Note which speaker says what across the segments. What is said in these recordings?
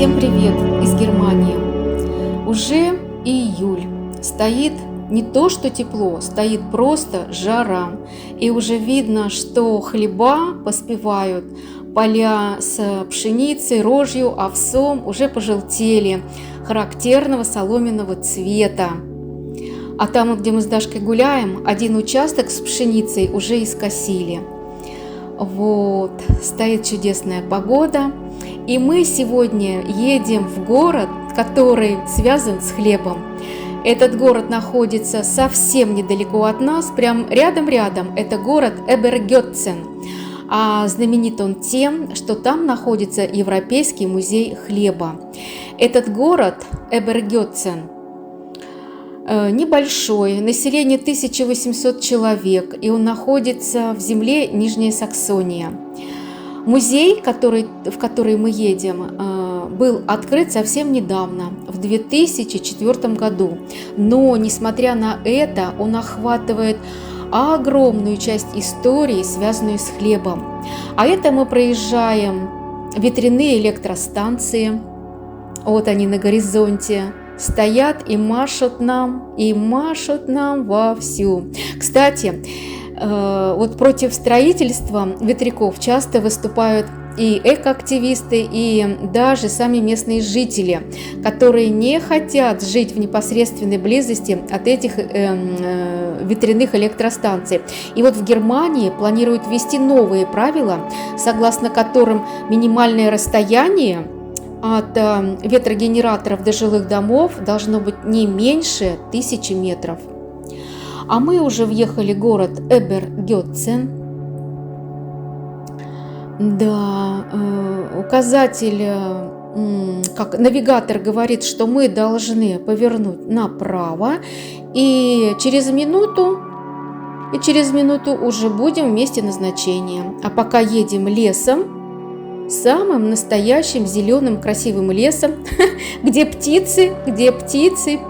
Speaker 1: Всем привет из Германии. Уже июль. Стоит не то что тепло, стоит просто жара. И уже видно, что хлеба поспевают, поля с пшеницей, рожью, овсом уже пожелтели, характерного соломенного цвета. А там, где мы с Дашкой гуляем, один участок с пшеницей уже искосили. Вот, стоит чудесная погода. И мы сегодня едем в город, который связан с хлебом. Этот город находится совсем недалеко от нас, прям рядом-рядом. Это город Эбергетцен. А знаменит он тем, что там находится Европейский музей хлеба. Этот город Эбергетцен небольшой, население 1800 человек, и он находится в земле Нижняя Саксония. Музей, в который мы едем, был открыт совсем недавно, в 2004 году. Но, несмотря на это, он охватывает огромную часть истории, связанную с хлебом. А это мы проезжаем ветряные электростанции. Вот они на горизонте. Стоят и машут нам вовсю. Кстати, вот против строительства ветряков часто выступают и экоактивисты, и даже сами местные жители, которые не хотят жить в непосредственной близости от этих ветряных электростанций. И вот в Германии планируют ввести новые правила, согласно которым минимальное расстояние от ветрогенераторов до жилых домов должно быть не меньше 1000 метров. А мы уже въехали в город Эбергетцен. Да, указатель, как навигатор говорит, что мы должны повернуть направо, и через минуту уже будем в месте назначения. А пока едем лесом, самым настоящим зеленым красивым лесом, где птицы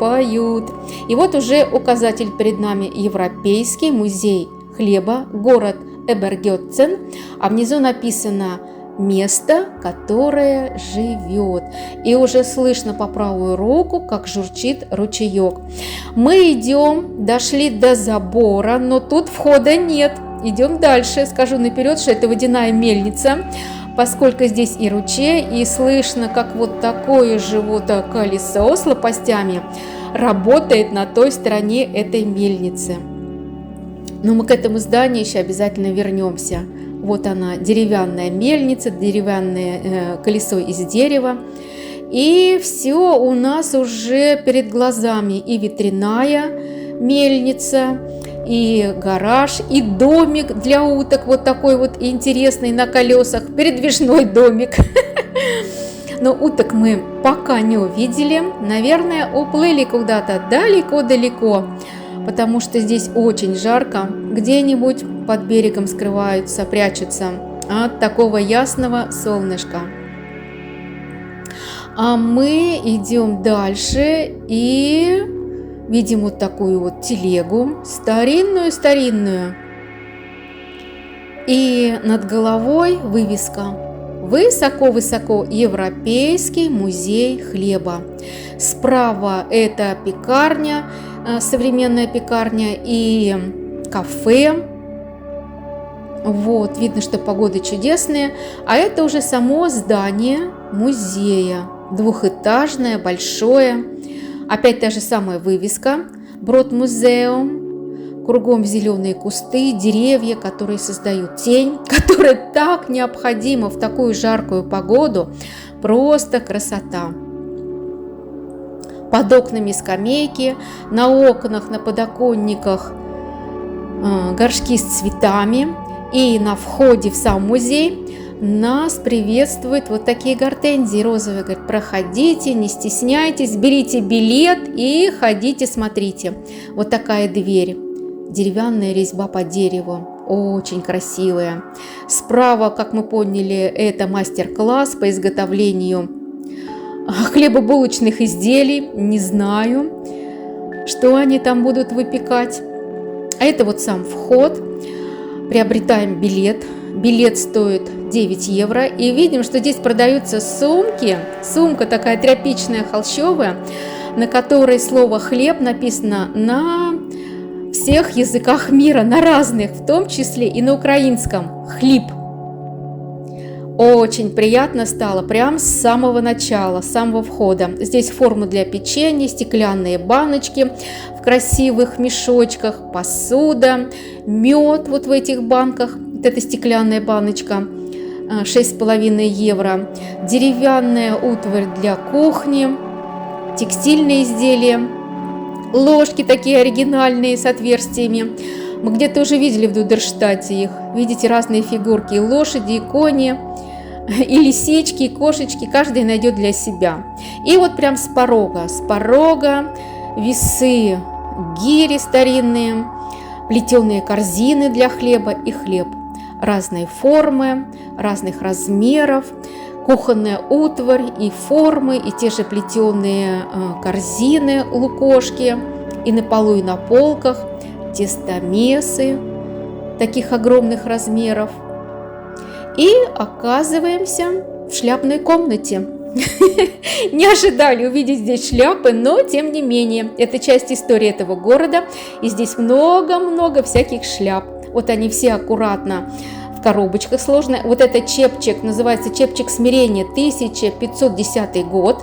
Speaker 1: поют. И вот уже указатель перед нами: Европейский музей хлеба, город Эбергетцен, а внизу написано «Место, которое живет». И уже слышно по правую руку, как журчит ручеек. Мы идем, дошли до забора, но тут входа нет. Идем дальше. Скажу наперед, что это водяная мельница, поскольку здесь и ручей, и слышно, как вот такое же вот колесо с лопастями работает на той стороне этой мельницы. Но мы к этому зданию еще обязательно вернемся. Вот она, деревянная мельница, деревянное колесо из дерева. И все у нас уже перед глазами: и ветряная мельница, и гараж, и домик для уток, вот такой вот интересный на колесах, передвижной домик. Но уток мы пока не увидели, наверное, уплыли куда-то далеко-далеко, потому что здесь очень жарко, где-нибудь под берегом скрываются, прячутся от такого ясного солнышка. А мы идем дальше и видим вот такую вот телегу, старинную. И над головой вывеска: высоко-высоко Европейский музей хлеба. Справа это пекарня, современная пекарня и кафе. Вот, видно, что погода чудесная. А это уже само здание музея. Двухэтажное, большое. Опять та же самая вывеска: Бротмузеум. Кругом зеленые кусты, деревья, которые создают тень, которая так необходима в такую жаркую погоду. Просто красота. Под окнами скамейки, на окнах, на подоконниках горшки с цветами. И на входе в сам музей нас приветствуют вот такие гортензии розовые. Говорят: проходите, не стесняйтесь, берите билет и ходите, смотрите. Вот такая дверь. Деревянная резьба по дереву. Очень красивая. Справа, как мы поняли, это мастер-класс по изготовлению хлебобулочных изделий. Не знаю, что они там будут выпекать. А это вот сам вход. Приобретаем билет. Билет стоит 9 евро. И видим, что здесь продаются сумки. Сумка такая тряпичная, холщовая, на которой слово «хлеб» написано на всех языках мира, на разных, в том числе и на украинском. Хлеб. Очень приятно стало прям с самого начала, с самого входа. Здесь формы для печенья, стеклянные баночки в красивых мешочках, посуда, мед вот в этих банках. Вот эта стеклянная баночка 6,5 евро. Деревянная утварь для кухни, текстильные изделия, ложки такие оригинальные с отверстиями. Мы где-то уже видели в Дудерштате их. Видите, разные фигурки, и лошади, и кони, и лисички, и кошечки. Каждый найдет для себя. И вот прям с порога весы, гири старинные, плетеные корзины для хлеба и хлеб. Разные формы, разных размеров, кухонная утварь и формы, и те же плетеные корзины, лукошки, и на полу, и на полках, тестомесы таких огромных размеров. И оказываемся в шляпной комнате. Не ожидали увидеть здесь шляпы, но тем не менее, это часть истории этого города, и здесь много-много всяких шляп. Вот они все аккуратно в коробочках сложные. Вот это чепчик, называется чепчик смирения, 1510 год.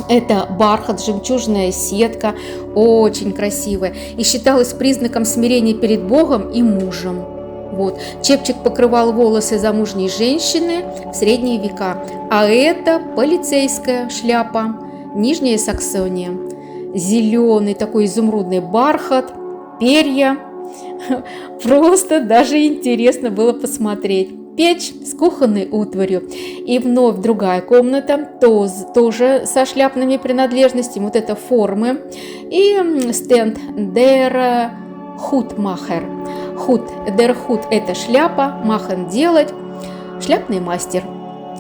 Speaker 1: Это бархат, жемчужная сетка, очень красивая, и считалась признаком смирения перед Богом и мужем. Вот. Чепчик покрывал волосы замужней женщины в средние века, а это полицейская шляпа, Нижняя Саксония. Зеленый такой изумрудный бархат, перья. Просто даже интересно было посмотреть. Печь с кухонной утварью. И вновь другая комната, тоже со шляпными принадлежностями. Вот это формы. И стенд Der Hutmacher. Der Hut – это шляпа, махен – делать. Шляпный мастер.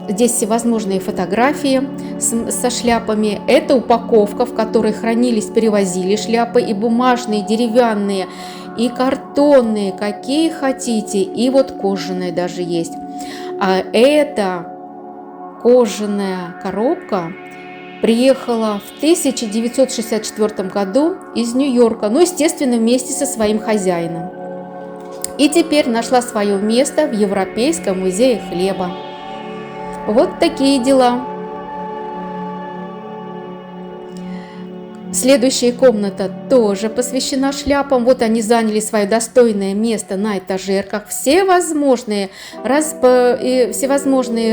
Speaker 1: Здесь всевозможные фотографии со шляпами. Это упаковка, в которой хранились, перевозили шляпы, и бумажные, и деревянные, и картонные, какие хотите, и вот кожаные даже есть. А эта кожаная коробка приехала в 1964 году из Нью-Йорка, ну, естественно, вместе со своим хозяином. И теперь нашла свое место в Европейском музее хлеба. Вот такие дела. Следующая комната тоже посвящена шляпам. Вот они заняли свое достойное место на этажерках. Всевозможные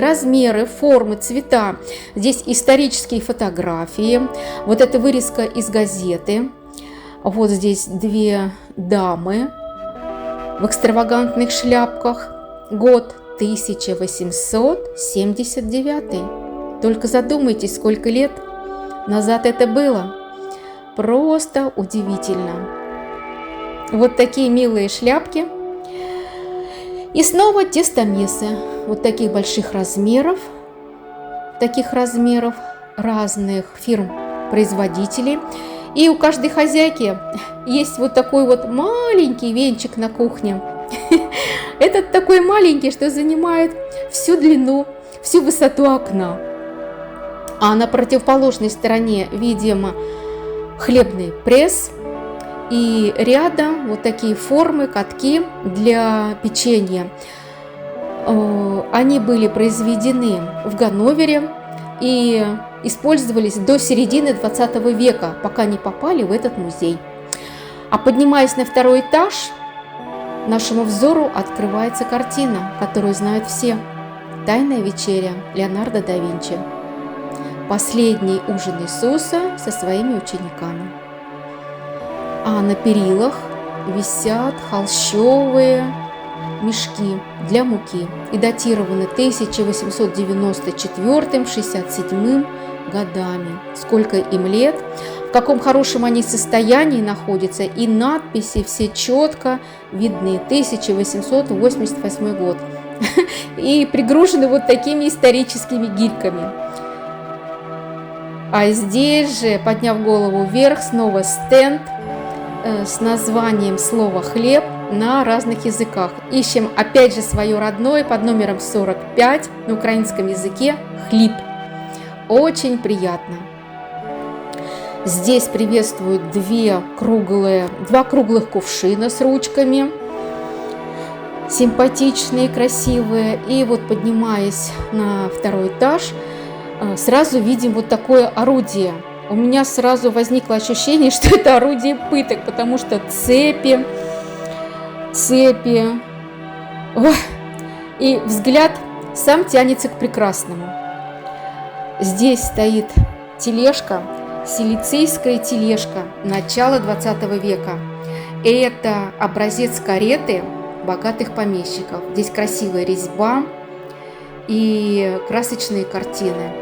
Speaker 1: размеры, формы, цвета. Здесь исторические фотографии. Вот это вырезка из газеты. Вот здесь две дамы в экстравагантных шляпках. Год 1879. Только задумайтесь, сколько лет назад это было. Просто удивительно. Вот такие милые шляпки. И снова тестомесы. Вот таких больших размеров. Разных фирм-производителей. И у каждой хозяйки есть вот такой вот маленький венчик на кухне. Этот такой маленький, что занимает всю длину, всю высоту окна. А на противоположной стороне, видимо, хлебный пресс, и рядом вот такие формы, катки для печенья. Они были произведены в Ганновере и использовались до середины 20 века, пока не попали в этот музей. А поднимаясь на второй этаж, нашему взору открывается картина, которую знают все. «Тайная вечеря» Леонардо да Винчи. Последний ужин Иисуса со своими учениками. А на перилах висят холщовые мешки для муки и датированы 1894-67 годами. Сколько им лет, в каком хорошем они состоянии находятся, и надписи все четко видны. 1888 год. И пригружены вот такими историческими гирьками. А здесь же, подняв голову вверх, снова стенд с названием слова «хлеб». на разных языках. Ищем опять же свое родное под номером 45 на украинском языке хлеб. Очень приятно. Здесь приветствуют два круглых кувшина с ручками. Симпатичные, красивые. И вот поднимаясь на второй этаж, сразу видим вот такое орудие. У меня сразу возникло ощущение, что это орудие пыток, потому что цепи. Ой, и взгляд сам тянется к прекрасному. Здесь стоит тележка, силицийская тележка начала 20 века. Это образец кареты богатых помещиков. Здесь красивая резьба и красочные картины.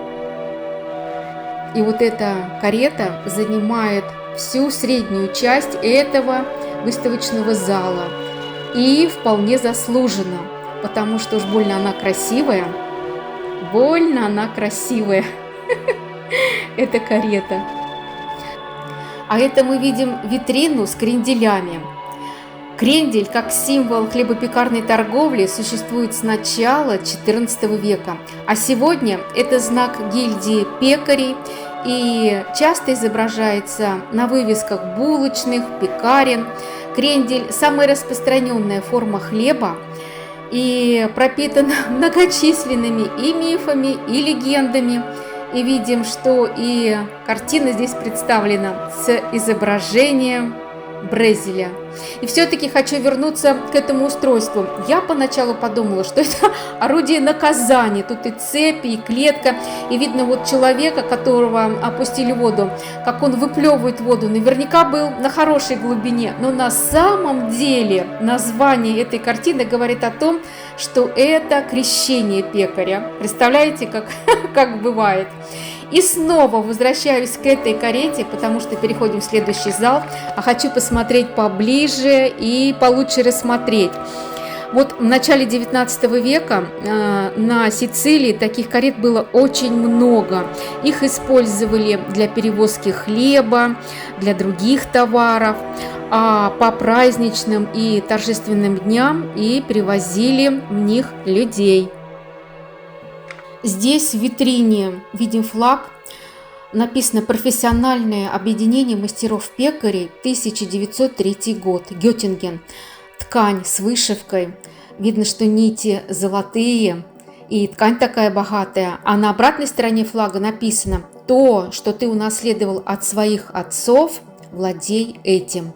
Speaker 1: И вот эта карета занимает всю среднюю часть этого выставочного зала. И вполне заслуженно, потому что уж больно она красивая. Больно она красивая. Это карета. А это мы видим витрину с кренделями. Крендель, как символ хлебопекарной торговли, существует с начала XIV века, а сегодня это знак гильдии пекарей и часто изображается на вывесках булочных, пекарен. Крендель – самая распространенная форма хлеба и пропитана многочисленными и мифами, и легендами. И видим, что и картина здесь представлена с изображением Брезиля. И все-таки хочу вернуться к этому устройству. Я поначалу подумала, что это орудие наказания. Тут и цепи, и клетка. И видно вот человека, которого опустили в воду, как он выплевывает воду. Наверняка был на хорошей глубине. Но на самом деле название этой картины говорит о том, что это крещение пекаря. Представляете, как бывает? И снова возвращаюсь к этой карете, потому что переходим в следующий зал, а хочу посмотреть поближе и получше рассмотреть. Вот в начале 19 века на Сицилии таких карет было очень много. Их использовали для перевозки хлеба, для других товаров, а по праздничным и торжественным дням и привозили в них людей. Здесь в витрине видим флаг, написано «Профессиональное объединение мастеров-пекарей, 1903 год, Геттинген». Ткань с вышивкой, видно, что нити золотые, и ткань такая богатая. А на обратной стороне флага написано «То, что ты унаследовал от своих отцов, владей этим».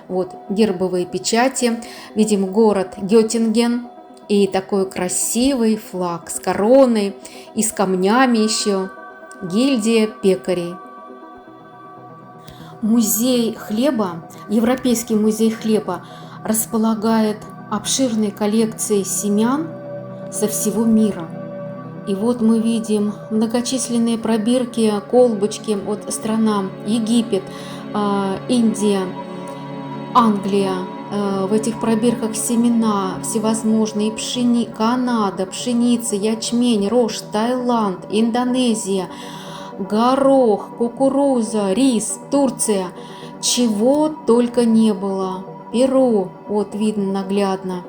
Speaker 1: Вот гербовые печати, видим город Геттинген. И такой красивый флаг с короной и с камнями еще. Гильдия пекарей. Музей хлеба, Европейский музей хлеба, располагает обширной коллекцией семян со всего мира. И вот мы видим многочисленные пробирки, колбочки от стран Египет, Индия, Англия. В этих пробирках семена всевозможные, Канада, пшеница, ячмень, рожь, Таиланд, Индонезия, горох, кукуруза, рис, Турция. Чего только не было. Перу, вот видно наглядно.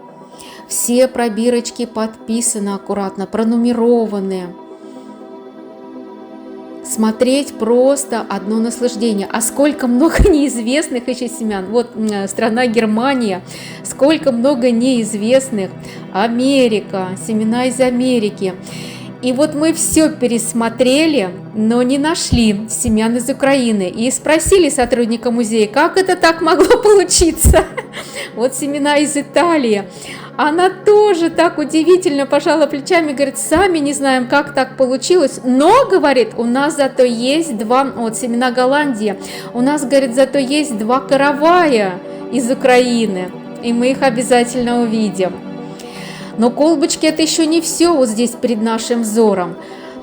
Speaker 1: Все пробирочки подписаны аккуратно, пронумерованы. Смотреть просто одно наслаждение. А сколько много неизвестных еще семян. Вот страна Германия, сколько много неизвестных. Америка, семена из Америки. И вот мы все пересмотрели, но не нашли семян из Украины. И спросили сотрудника музея, как это так могло получиться. Вот семена из Италии. Она тоже так удивительно пожала плечами, говорит, сами не знаем, как так получилось, но, говорит, у нас зато есть семена Голландии, у нас, говорит, зато есть 2 каравая из Украины, и мы их обязательно увидим. Но колбочки это еще не все вот здесь перед нашим взором.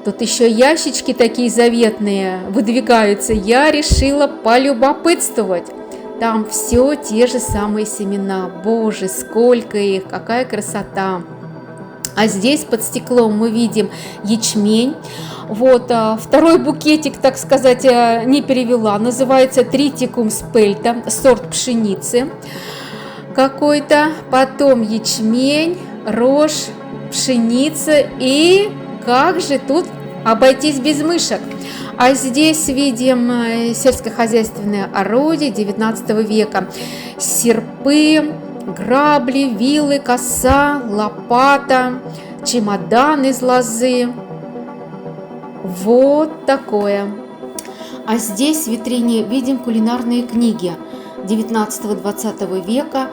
Speaker 1: Тут еще ящички такие заветные выдвигаются. Я решила полюбопытствовать. Там все те же самые семена. Боже, сколько их, какая красота. А здесь под стеклом мы видим ячмень. Вот второй букетик, так сказать, не перевела. Называется Тритикум спельта, сорт пшеницы. какой-то, потом ячмень, рожь, пшеница. И как же тут обойтись без мышек? А здесь видим сельскохозяйственное орудие 19 века. Серпы, грабли, вилы, коса, лопата, чемодан из лозы. Вот такое. А здесь в витрине видим кулинарные книги 19-20 века,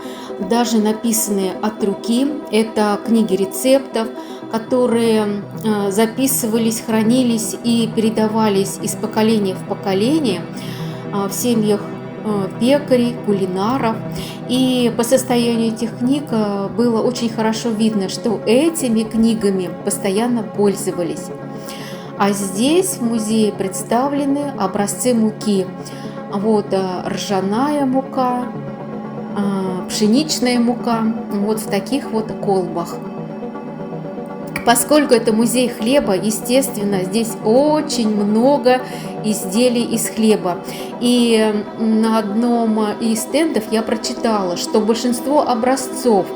Speaker 1: даже написанные от руки. Это книги рецептов, которые записывались, хранились и передавались из поколения в поколение в семьях пекарей, кулинаров. И по состоянию этих книг было очень хорошо видно, что этими книгами постоянно пользовались. А здесь в музее представлены образцы муки. Вот ржаная мука, пшеничная мука, вот в таких вот колбах. Поскольку это музей хлеба, естественно, здесь очень много изделий из хлеба. И на одном из стендов я прочитала, что большинство образцов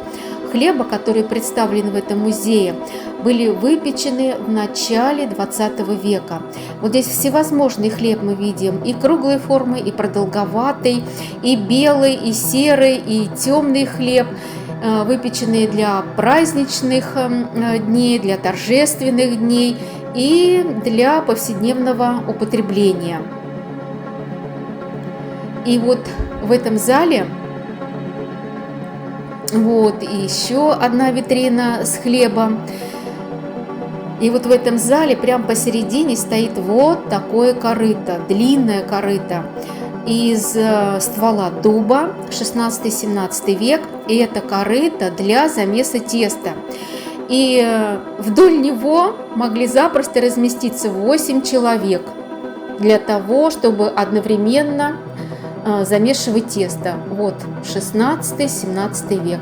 Speaker 1: хлеба, которые представлены в этом музее, были выпечены в начале 20 века. Вот здесь всевозможный хлеб мы видим, и круглой формы, и продолговатый, и белый, и серый, и темный хлеб, выпеченные для праздничных дней, для торжественных дней и для повседневного употребления. И вот в этом зале вот еще одна витрина с хлебом. И вот в этом зале прямо посередине стоит вот такое корыто, длинное корыто из ствола дуба, 16-17 век. И это корыто для замеса теста. И вдоль него могли запросто разместиться 8 человек для того, чтобы одновременно замешивать тесто. Вот 16-17 век.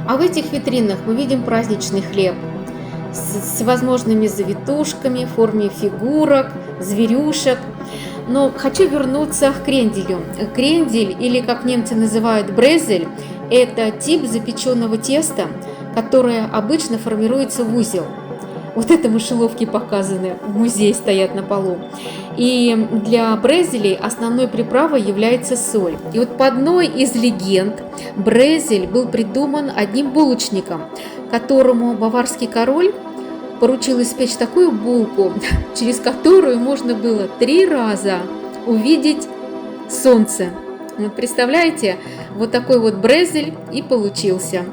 Speaker 1: А в этих витринах мы видим праздничный хлеб с всевозможными завитушками в форме фигурок, зверюшек. Но хочу вернуться к кренделю. Крендель, или как немцы называют брезель, это тип запеченного теста, которое обычно формируется в узел. Вот это мышеловки показаны, в музее стоят на полу. И для брезелей основной приправой является соль. И вот по одной из легенд брезель был придуман одним булочником, которому баварский король поручил испечь такую булку, через которую можно было 3 раза увидеть солнце. Вот представляете, вот такой вот брезель и получился.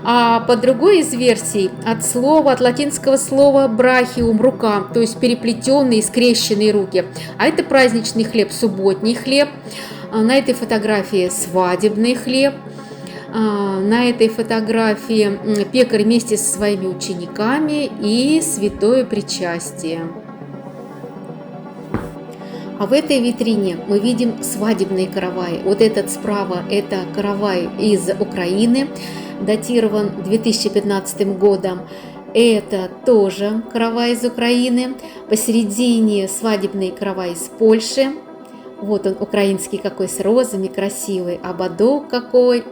Speaker 1: А по другой из версий, от латинского слова брахиум, рука, то есть переплетенные, скрещенные руки. А это праздничный хлеб, субботний хлеб. На этой фотографии свадебный хлеб. На этой фотографии пекарь вместе со своими учениками и святое причастие. А в этой витрине мы видим свадебные караваи. Вот этот справа – это каравай из Украины, датирован 2015 годом. Это тоже каравай из Украины. Посередине свадебный каравай из Польши. Вот он, украинский какой, с розами, красивый. Ободок какой.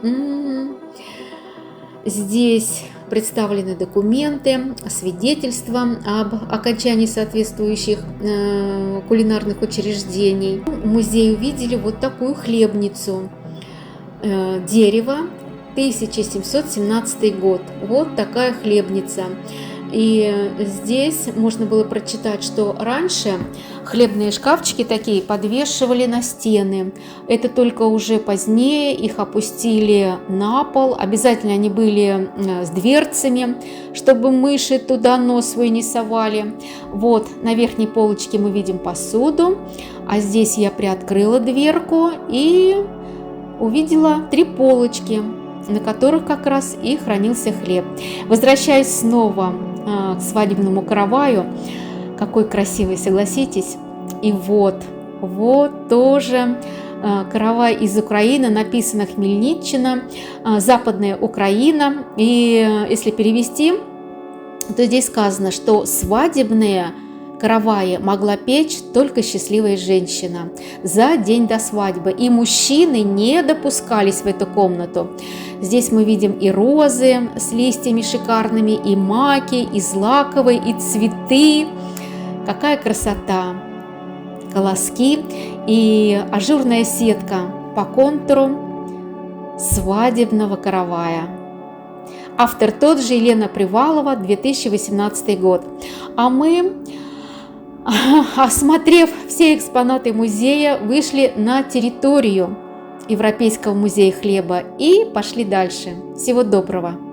Speaker 1: Здесь представлены документы, свидетельства об окончании соответствующих кулинарных учреждений. В музее увидели вот такую хлебницу. Дерево, 1717 год. Вот такая хлебница. И здесь можно было прочитать, что раньше хлебные шкафчики такие подвешивали на стены. Это только уже позднее их опустили на пол. Обязательно они были с дверцами, чтобы мыши туда нос свой не совали. Вот на верхней полочке мы видим посуду. А здесь я приоткрыла дверку и увидела 3 полочки, на которых как раз и хранился хлеб. Возвращаясь снова к свадебному караваю, какой красивый, согласитесь. И вот тоже каравай из Украины, написано Хмельниччина, Западная Украина. И если перевести, то здесь сказано, что свадебные караваи могла печь только счастливая женщина за день до свадьбы, и мужчины не допускались в эту комнату. Здесь мы видим и розы с листьями шикарными, и маки, и злаковые, и цветы. Какая красота! Колоски и ажурная сетка по контуру свадебного каравая. Автор тот же, Елена Привалова, 2018 год. А мы, осмотрев все экспонаты музея, вышли на территорию Европейского музея хлеба и пошли дальше. Всего доброго!